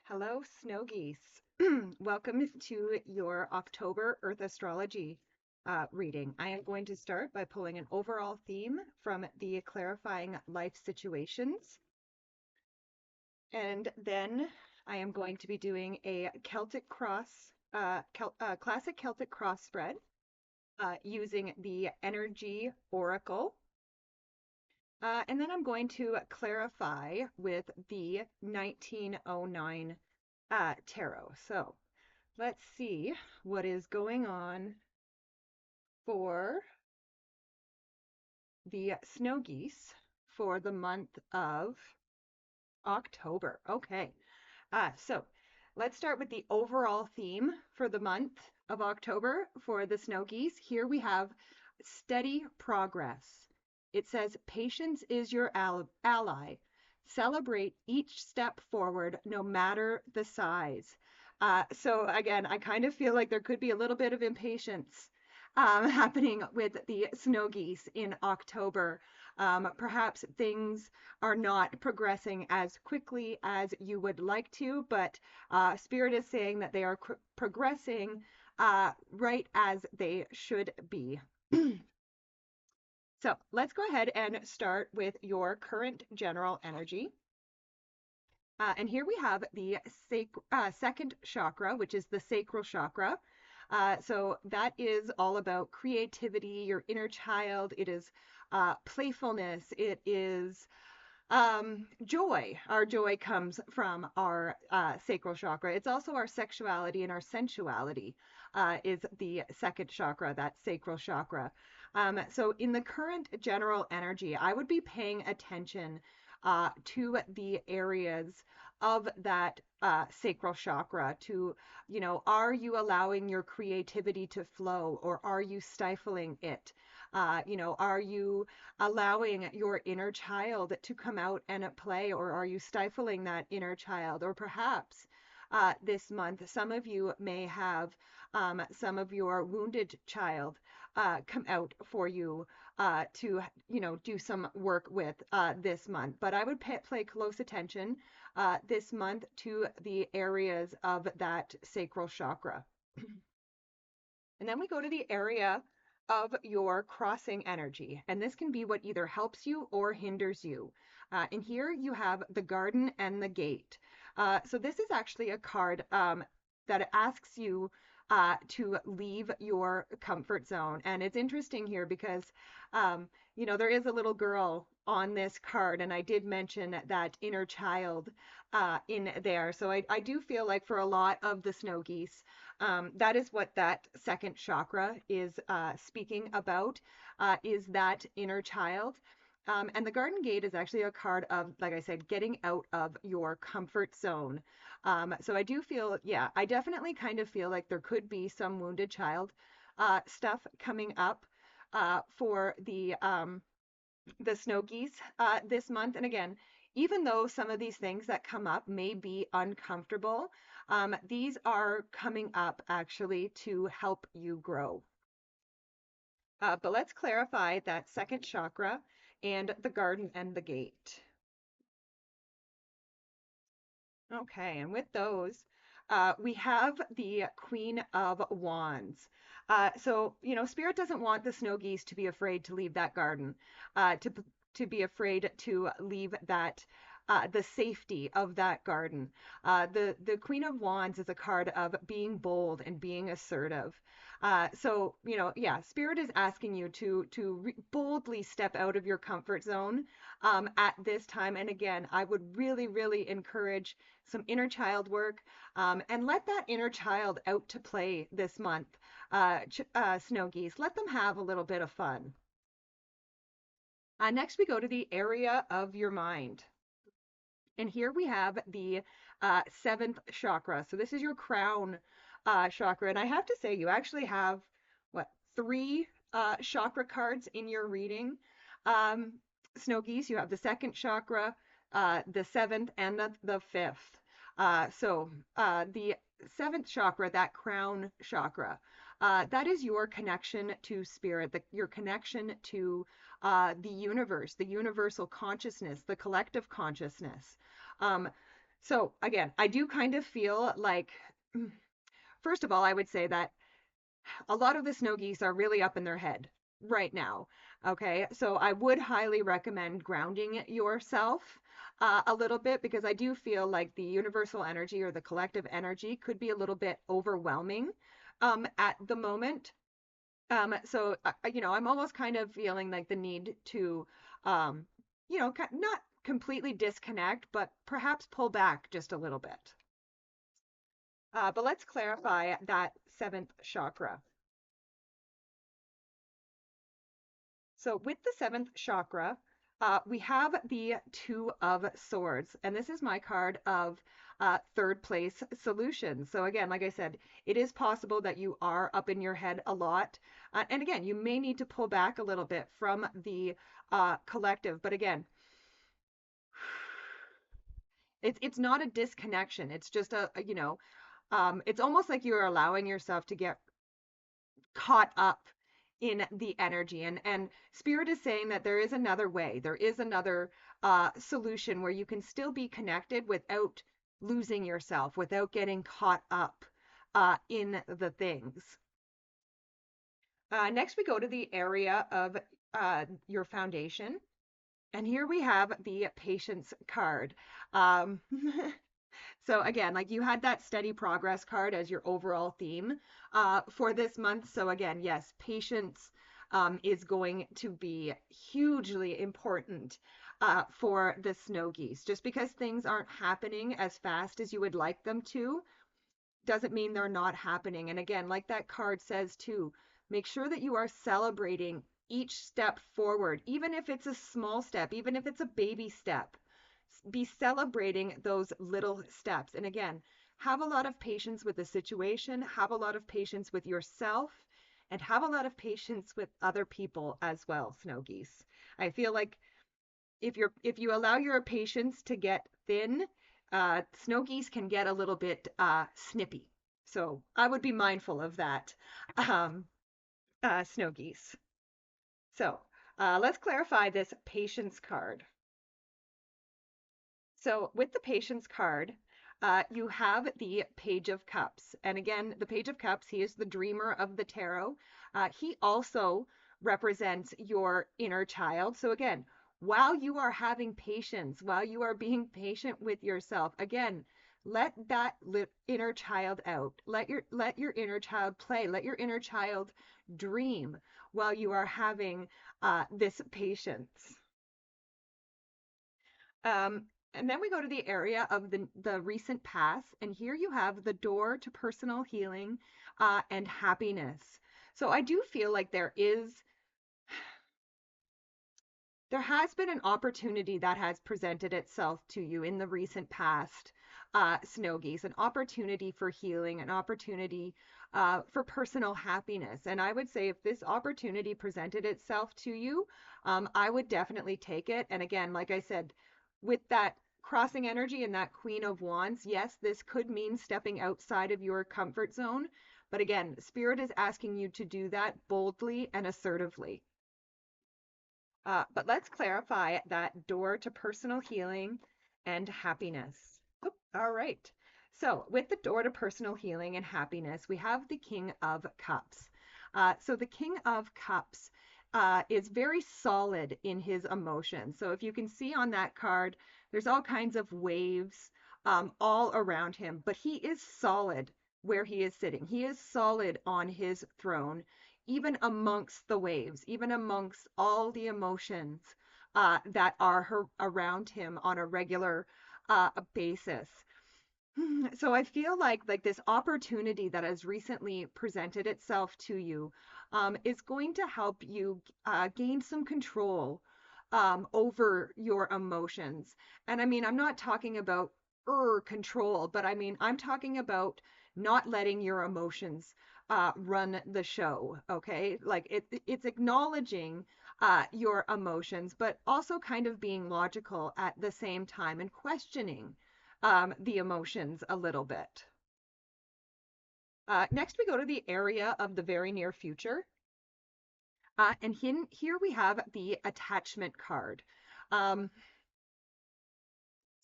Hello, snow geese. Welcome to your October Earth astrology reading. I am going to start by pulling an overall theme from the Clarifying Life Situations. And then I am going to be doing a Celtic Cross, classic Celtic Cross spread using the Energy Oracle. And then I'm going to clarify with the 1909 tarot. So let's see what is going on for the snow geese for the month of October. Okay, so let's start with the overall theme for the month of October for the snow geese. Here we have steady progress. It says patience is your ally. Celebrate each step forward, no matter the size. So again, I kind of feel like there could be a little bit of impatience happening with the snow geese in October. Perhaps things are not progressing as quickly as you would like to, but Spirit is saying that they are progressing right as they should be. So let's go ahead and start with your current general energy. And here we have the second chakra, which is the sacral chakra. So that is all about creativity, your inner child. It is playfulness. It is joy. Our joy comes from our sacral chakra. It's also our sexuality and our sensuality is the second chakra, that sacral chakra. So in the current general energy, I would be paying attention to the areas of that sacral chakra to, are you allowing your creativity to flow or are you stifling it? Are you allowing your inner child to come out and play, or are you stifling that inner child? Or perhaps this month, some of you may have some of your wounded child come out for you to, do some work with this month. But I would pay close attention this month to the areas of that sacral chakra. And then we go to the area of your crossing energy. And this can be what either helps you or hinders you. And here you have the garden and the gate. So this is actually a card that asks you to leave your comfort zone. And it's interesting here because, there is a little girl on this card, and I did mention that inner child in there. So I do feel like for a lot of the snow geese, that is what that second chakra is speaking about, is that inner child. And the Garden Gate is actually a card of, like I said, getting out of your comfort zone. So I do feel, yeah, I definitely kind of feel like there could be some wounded child stuff coming up for the snow geese this month. And again, even though some of these things that come up may be uncomfortable, these are coming up actually to help you grow. But let's clarify that second chakra and the garden and the gate. Okay, and with those, we have the Queen of Wands. So, Spirit doesn't want the snow geese to be afraid to leave that garden, to be afraid to leave that the safety of that garden. The Queen of Wands is a card of being bold and being assertive. So, yeah, Spirit is asking you to boldly step out of your comfort zone at this time. And again, I would really, really encourage some inner child work and let that inner child out to play this month. Snow geese, let them have a little bit of fun. Next, we go to the area of your mind. And here we have the seventh chakra. So this is your crown chakra. And I have to say, you actually have, what, three chakra cards in your reading. Snow geese, you have the second chakra, the seventh, and the fifth. So the seventh chakra, that crown chakra, that is your connection to spirit, your connection to the universe, the universal consciousness, the collective consciousness. Um, So again, I do kind of feel like, first of all, I would say that a lot of the snow geese are really up in their head right now. Okay, so I would highly recommend grounding yourself a little bit because I do feel like the universal energy or the collective energy could be a little bit overwhelming at the moment. I'm almost kind of feeling like the need to, um, not completely disconnect, but perhaps pull back just a little bit. But let's clarify that seventh chakra. So with the seventh chakra, we have the Two of Swords, and this is my card of third place solutions. So again, like I said, it is possible that you are up in your head a lot. And again, you may need to pull back a little bit from the collective. But again, it's not a disconnection. It's just it's almost like you're allowing yourself to get caught up in the energy, and spirit is saying that there is another way, there is another solution where you can still be connected without losing yourself, without getting caught up in the things. Next we go to the area of your foundation, and here we have the patience card. um, So again, like you had that steady progress card as your overall theme for this month. So again, yes, patience is going to be hugely important for the snow geese. Just because things aren't happening as fast as you would like them to doesn't mean they're not happening. And again, like that card says too, make sure that you are celebrating each step forward, even if it's a small step, even if it's a baby step. Be celebrating those little steps. And again, have a lot of patience with the situation, have a lot of patience with yourself, and have a lot of patience with other people as well, snow geese. I feel like if you allow your patience to get thin, snow geese can get a little bit snippy. So I would be mindful of that, um, snow geese. So let's clarify this patience card. So with the patience card, you have the Page of Cups. And again, the Page of Cups, he is the dreamer of the tarot. He also represents your inner child. So again, while you are having patience, while you are being patient with yourself, again, let that inner child out. Let your inner child play. Let your inner child dream while you are having this patience. Um, and then we go to the area of the recent past, and here you have the door to personal healing and happiness. So I do feel like there has been an opportunity that has presented itself to you in the recent past, snow geese, an opportunity for healing, an opportunity for personal happiness. And I would say if this opportunity presented itself to you, I would definitely take it. And again, like I said, with that crossing energy and that Queen of Wands, yes, this could mean stepping outside of your comfort zone. But again, Spirit is asking you to do that boldly and assertively. But let's clarify that door to personal healing and happiness. Oop, all right. So, with the door to personal healing and happiness, we have the King of Cups. So, the King of Cups is very solid in his emotions. So, if you can see on that card, there's all kinds of waves all around him, but he is solid where he is sitting. He is solid on his throne even amongst the waves, even amongst all the emotions that are around him on a regular basis. So I feel like this opportunity that has recently presented itself to you is going to help you gain some control over your emotions. And I mean, I'm not talking about control, but I mean, I'm talking about not letting your emotions run the show. Okay, like it's acknowledging your emotions, but also kind of being logical at the same time and questioning the emotions a little bit. Next, we go to the area of the very near future. And here we have the attachment card. Um,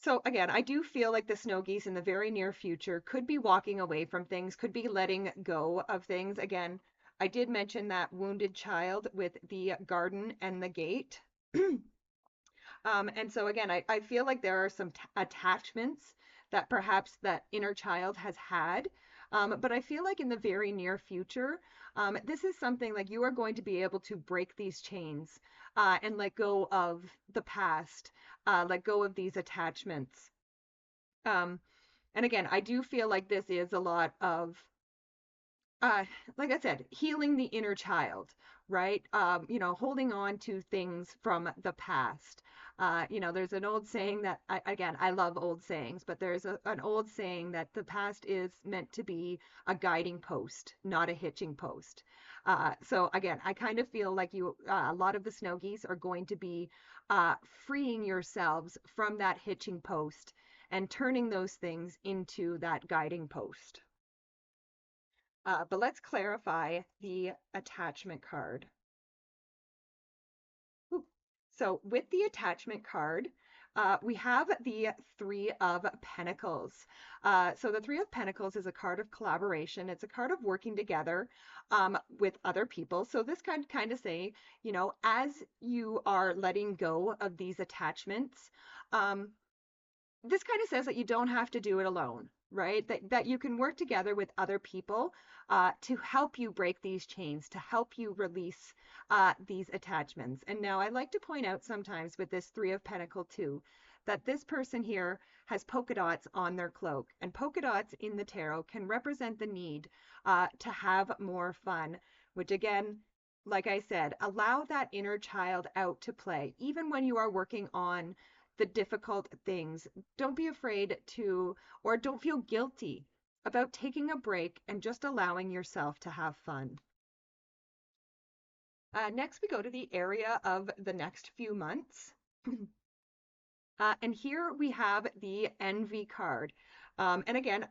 So again, I do feel like the snow geese in the very near future could be walking away from things, could be letting go of things. Again, I did mention that wounded child with the garden and the gate. And so again, I feel like there are some attachments that perhaps that inner child has had. But I feel like in the very near future, this is something like you are going to be able to break these chains and let go of the past, let go of these attachments. Um, and again, I do feel like this is a lot of uh, like I said, healing the inner child, right? Holding on to things from the past. There's an old saying that, again, I love old sayings, but there's an old saying that the past is meant to be a guiding post, not a hitching post. So again, I kind of feel like a lot of the snow geese are going to be freeing yourselves from that hitching post and turning those things into that guiding post. But let's clarify the attachment card. So with the attachment card, we have the Three of Pentacles. So the Three of Pentacles is a card of collaboration. It's a card of working together with other people. So this kind of say, as you are letting go of these attachments, um, this kind of says that you don't have to do it alone, right? That you can work together with other people to help you break these chains, to help you release these attachments. And now I like to point out sometimes with this Three of Pentacle too, that this person here has polka dots on their cloak, and polka dots in the tarot can represent the need to have more fun, which again, like I said, allow that inner child out to play, even when you are working on the difficult things. Don't be afraid to, or don't feel guilty about taking a break and just allowing yourself to have fun. Next, we go to the area of the next few months. And here we have the envy card. And again,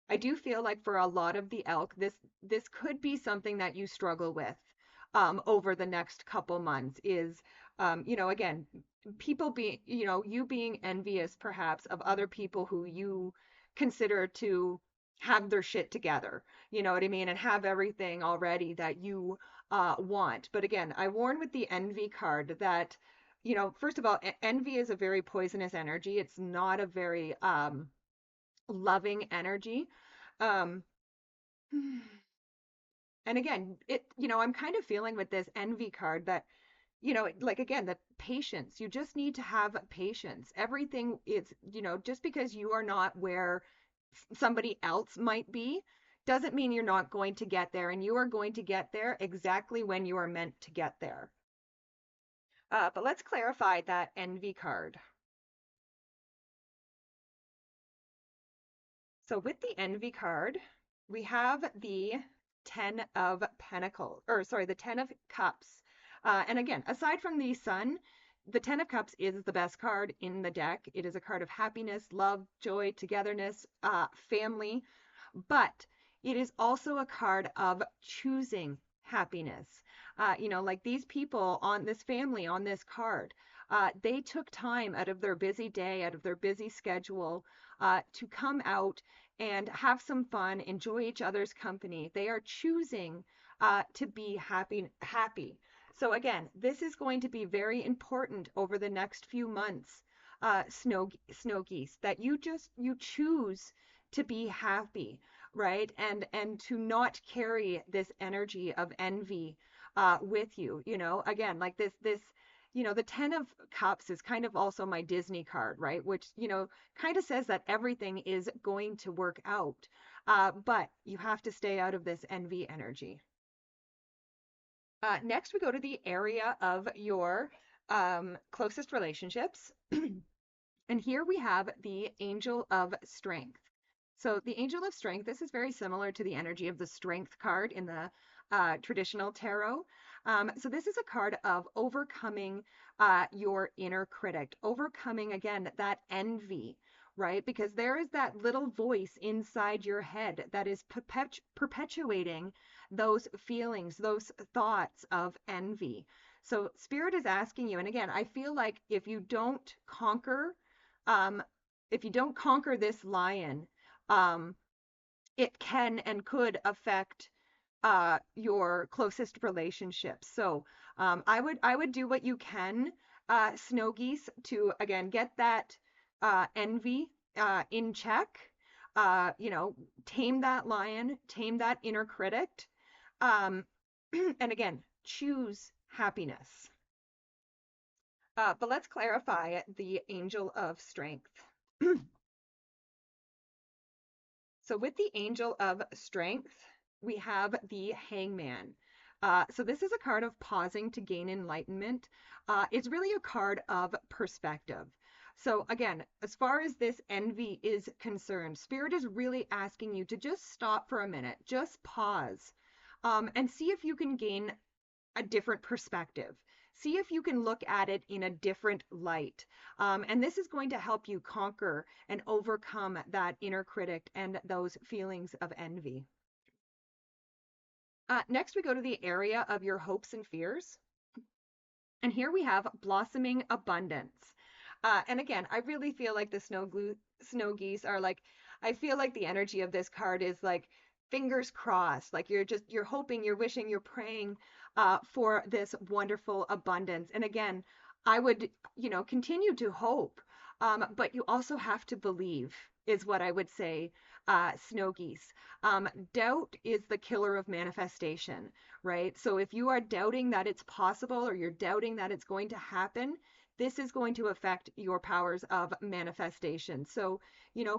I do feel like for a lot of the elk, this could be something that you struggle with over the next couple months is, again, people being, you being envious perhaps of other people who you consider to have their shit together, you know what I mean, and have everything already that you want. But again, I warn with the envy card that, first of all, envy is a very poisonous energy. It's not a very loving energy. Um, and again, I'm kind of feeling with this envy card that, like again, the patience, you just need to have patience. Everything is, just because you are not where somebody else might be, doesn't mean you're not going to get there. And you are going to get there exactly when you are meant to get there. But let's clarify that envy card. So with the envy card, we have the Ten of Pentacles, or sorry, the Ten of Cups. And again, aside from the Sun, the Ten of Cups is the best card in the deck. It is a card of happiness, love, joy, togetherness, family, but it is also a card of choosing happiness. Like these people on this family on this card, they took time out of their busy day, out of their busy schedule, to come out and have some fun, enjoy each other's company. They are choosing to be happy. So again, this is going to be very important over the next few months, snow geese, that you choose to be happy, right? And to not carry this energy of envy with you. Again, like this the Ten of Cups is kind of also my Disney card, right? Which, kind of says that everything is going to work out. But you have to stay out of this envy energy. Next, we go to the area of your closest relationships. And here we have the Angel of Strength. So the Angel of Strength, this is very similar to the energy of the Strength card in the traditional tarot. So this is a card of overcoming your inner critic, overcoming, again, that envy, right? Because there is that little voice inside your head that is perpetuating those feelings, those thoughts of envy. So Spirit is asking you, and again, I feel like um, if you don't conquer this lion, um, it can and could affect your closest relationships. So I would do what you can, snow geese, to again get that envy in check. You know, tame that lion, tame that inner critic, um, and again, choose happiness. But let's clarify the angel of strength. So with the angel of strength, we have the hangman. So this is a card of pausing to gain enlightenment. It's really a card of perspective. So again, as far as this envy is concerned, Spirit is really asking you to just stop for a minute, just pause, and see if you can gain a different perspective. See if you can look at it in a different light. And this is going to help you conquer and overcome that inner critic and those feelings of envy. Next, we go to the area of your hopes and fears. And here we have blossoming abundance. And again, I really feel like the snow geese are like, I feel like the energy of this card is like fingers crossed. Like you're hoping, you're wishing, you're praying for this wonderful abundance. And again, I would, continue to hope, but you also have to believe, is what I would say, snow geese. Doubt is the killer of manifestation, right? So if you are doubting that it's possible or you're doubting that it's going to happen, this is going to affect your powers of manifestation. So,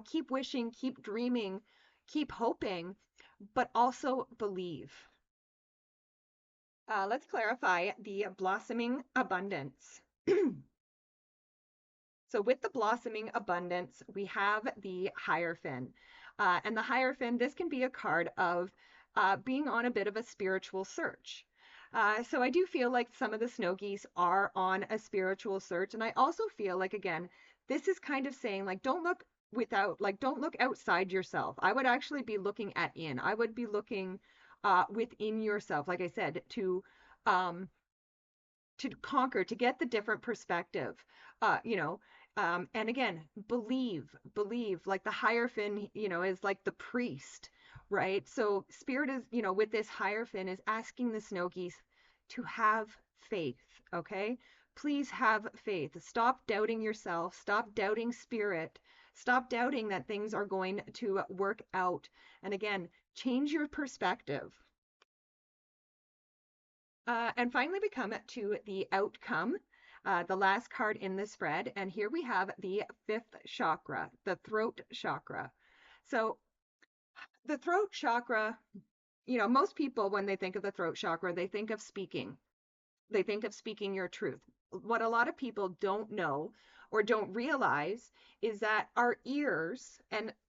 keep wishing, keep dreaming, keep hoping, but also believe. Let's clarify the blossoming abundance. So with the blossoming abundance, we have the Hierophant. And the Hierophant, this can be a card of being on a bit of a spiritual search. So I do feel like some of the snow geese are on a spiritual search. And I also feel like, again, this is kind of saying, like, don't look outside yourself. I would actually be looking in. I would be looking within yourself, like I said, um, to conquer, to get the different perspective, uh, you know, and again, believe, like the Hierophant, is like the priest, right? So Spirit is, with this Hierophant is asking the snow geese to have faith, okay? Please have faith. Stop doubting yourself. Stop doubting Spirit. Stop doubting that things are going to work out. And again, change your perspective. And finally, we come to the outcome, the last card in the spread. And here we have the fifth chakra, the throat chakra. So the throat chakra, most people, when they think of the throat chakra, they think of speaking. They think of speaking your truth. What a lot of people don't know or don't realize is that our ears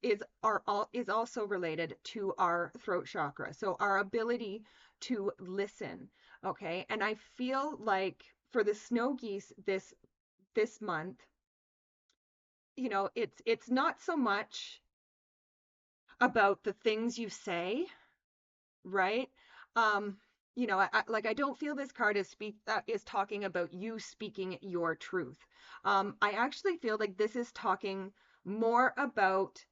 is also related to our throat chakra. So our ability to listen, okay? And I feel like for the snow geese this month, it's not so much about the things you say, right? Um, I don't feel this card is talking about you speaking your truth. I actually feel like this is talking more about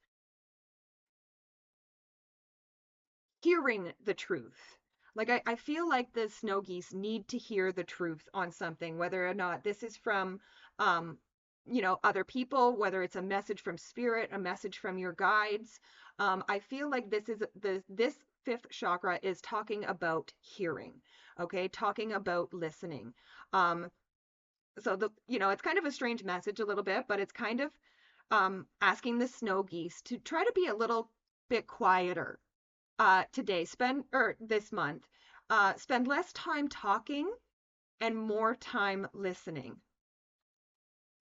hearing the truth. Like I feel like the snow geese need to hear the truth on something, whether or not this is from other people, whether it's a message from Spirit, a message from your guides. I feel like this fifth chakra is talking about hearing, okay, talking about listening. Um, so it's kind of a strange message a little bit, but it's kind of asking the snow geese to try to be a little bit quieter today, or this month. Spend less time talking and more time listening.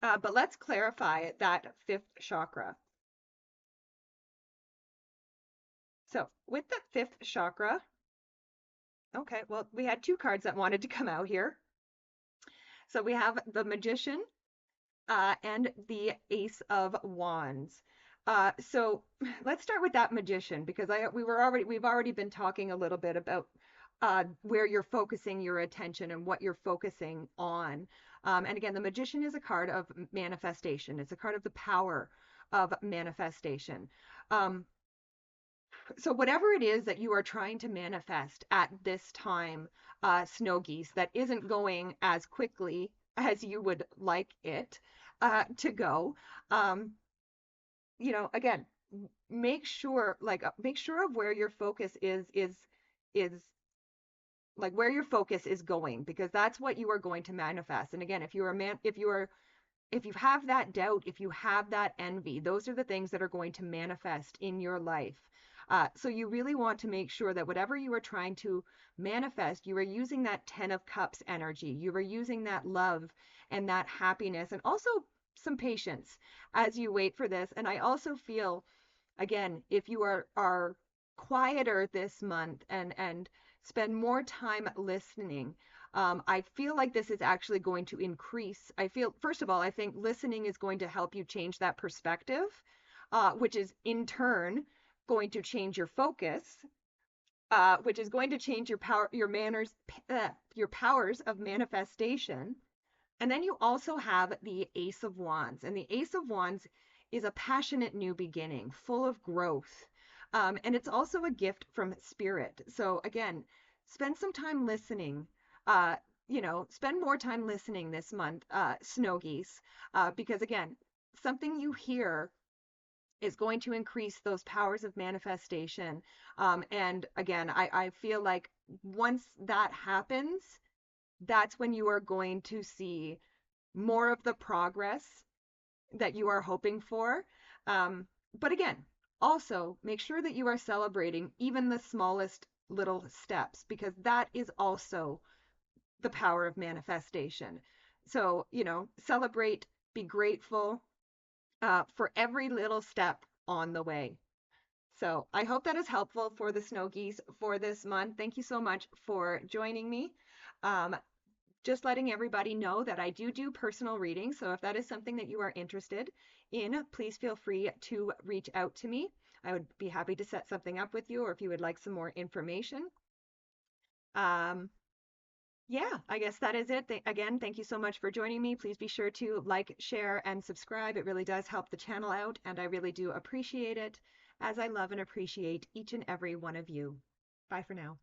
But let's clarify that fifth chakra. So with the fifth chakra, okay, well, we had two cards that wanted to come out here. So we have the Magician and the Ace of Wands. So let's start with that Magician because we've already been talking a little bit about where you're focusing your attention and what you're focusing on. And again, the Magician is a card of manifestation. It's a card of the power of manifestation. Um, so whatever it is that you are trying to manifest at this time, Snow Geese, that isn't going as quickly as you would like it to go, um, again, make sure of where your focus is like where your focus is going, because that's what you are going to manifest. And again, if you have that doubt, if you have that envy, those are the things that are going to manifest in your life. So you really want to make sure that whatever you are trying to manifest, you are using that 10 of Cups energy. You are using that love and that happiness, and also some patience as you wait for this. And I also feel, again, if you are quieter this month and spend more time listening, I feel like this is actually going to increase. I feel, first of all, I think listening is going to help you change that perspective, which is in turn going to change your focus, which is going to change your power, your manners, your powers of manifestation. And then you also have the Ace of Wands. And the Ace of Wands is a passionate new beginning, full of growth. And it's also a gift from Spirit. So again, spend some time listening. Spend more time listening this month, Snow Geese, because again, something you hear is going to increase those powers of manifestation. And again, I feel like once that happens, that's when you are going to see more of the progress that you are hoping for. But again, also make sure that you are celebrating even the smallest little steps, because that is also the power of manifestation. So, celebrate, be grateful for every little step on the way. So I hope that is helpful for the Snow Geese for this month. Thank you so much for joining me. Um, just letting everybody know that I do personal readings. So if that is something that you are interested in, please feel free to reach out to me. I would be happy to set something up with you, or if you would like some more information. Um, yeah, I guess that is it. Again, thank you so much for joining me. Please be sure to like, share, and subscribe. It really does help the channel out, and I really do appreciate it, as I love and appreciate each and every one of you. Bye for now.